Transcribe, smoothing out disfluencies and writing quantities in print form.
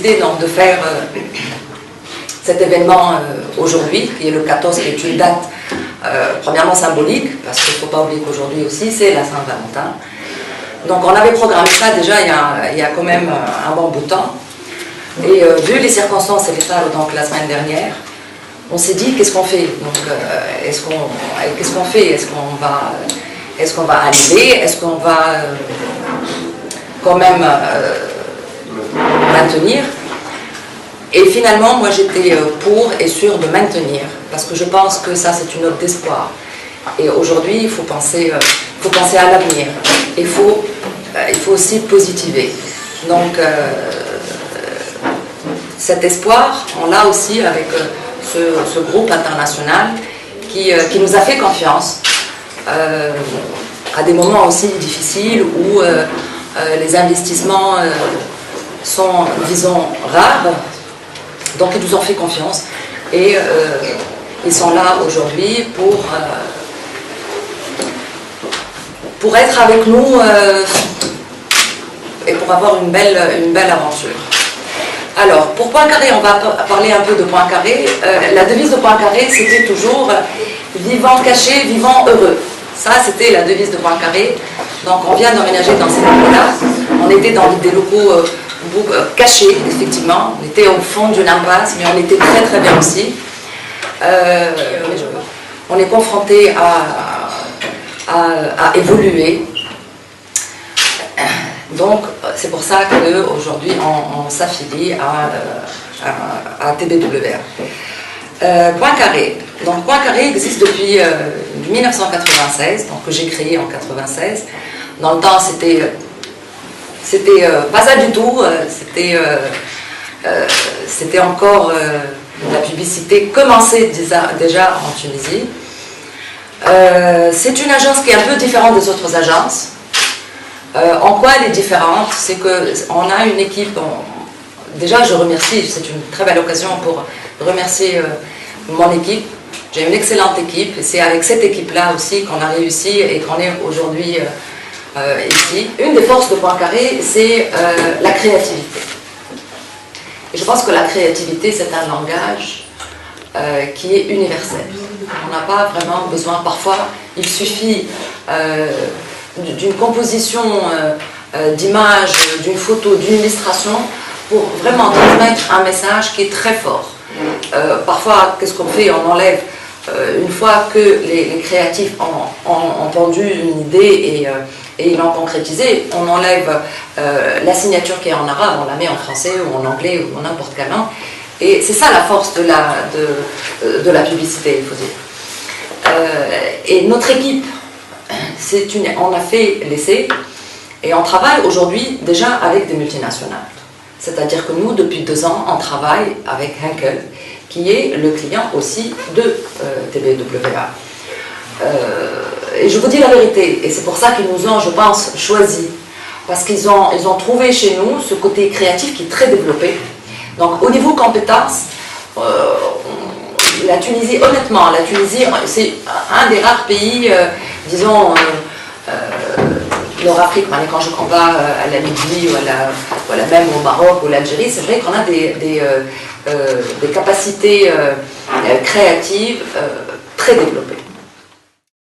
décidé donc de faire cet événement aujourd'hui, qui est le 14, qui est une date premièrement symbolique, parce qu'il ne faut pas oublier qu'aujourd'hui aussi c'est la Saint-Valentin. Donc on avait programmé ça déjà il y a quand même un bon bout de temps. Et vu les circonstances et l'état donc la semaine dernière, on s'est dit qu'est-ce qu'on fait. Donc qu'est-ce qu'on fait? Est-ce qu'on va annuler? Est-ce qu'on va quand même maintenir? Et finalement, moi j'étais pour et sûre de maintenir, parce que je pense que ça c'est une note d'espoir. Et aujourd'hui, il faut penser à l'avenir. Il faut aussi positiver. Donc cet espoir, on l'a aussi avec ce groupe international qui nous a fait confiance à des moments aussi difficiles où les investissements sont, disons, rares. Donc ils nous ont fait confiance et ils sont là aujourd'hui pour être avec nous et pour avoir une belle aventure. Alors, pour Poincaré, on va parler un peu de Poincaré. La devise de Poincaré, c'était toujours « vivant caché, vivant heureux ». Ça, c'était la devise de Poincaré. Donc, on vient d'emménager dans ces locaux-là. On était dans des locaux cachés, effectivement. On était au fond d'une impasse, mais on était très très bien aussi. On est confronté à évoluer. Donc, c'est pour ça qu'aujourd'hui, on s'affilie à TBWA. Poincaré. Donc, Poincaré existe depuis 1996, donc que j'ai créé en 1996. Dans le temps, c'était pas ça du tout. C'était encore la publicité commençait déjà en Tunisie. C'est une agence qui est un peu différente des autres agences. En quoi elle est différente? C'est qu'on a une équipe, déjà je remercie, c'est une très belle occasion pour remercier mon équipe. J'ai une excellente équipe, et c'est avec cette équipe-là aussi qu'on a réussi et qu'on est aujourd'hui ici. Une des forces de Poincaré, c'est la créativité. Et je pense que la créativité, c'est un langage qui est universel. On n'a pas vraiment besoin, parfois, il suffit d'une composition d'images, d'une photo, d'une illustration pour vraiment transmettre un message qui est très fort. Parfois, qu'est-ce qu'on fait? On enlève, une fois que les créatifs ont entendu une idée et ils l'ont concrétisée, on enlève la signature qui est en arabe, on la met en français ou en anglais ou en n'importe quelle langue. Et c'est ça la force de la publicité, il faut dire. Et notre équipe, on a fait l'essai et on travaille aujourd'hui déjà avec des multinationales. C'est-à-dire que nous, depuis 2 ans, on travaille avec Henkel, qui est le client aussi de TBWA. Et je vous dis la vérité, et c'est pour ça qu'ils nous ont, je pense, choisi, parce qu'ils ont trouvé chez nous ce côté créatif qui est très développé. Donc au niveau compétences, la Tunisie, honnêtement, la Tunisie, c'est un des rares pays, disons, Nord-Afrique, quand on va à la Libye ou même au Maroc ou l'Algérie, c'est vrai qu'on a des capacités créatives très développées.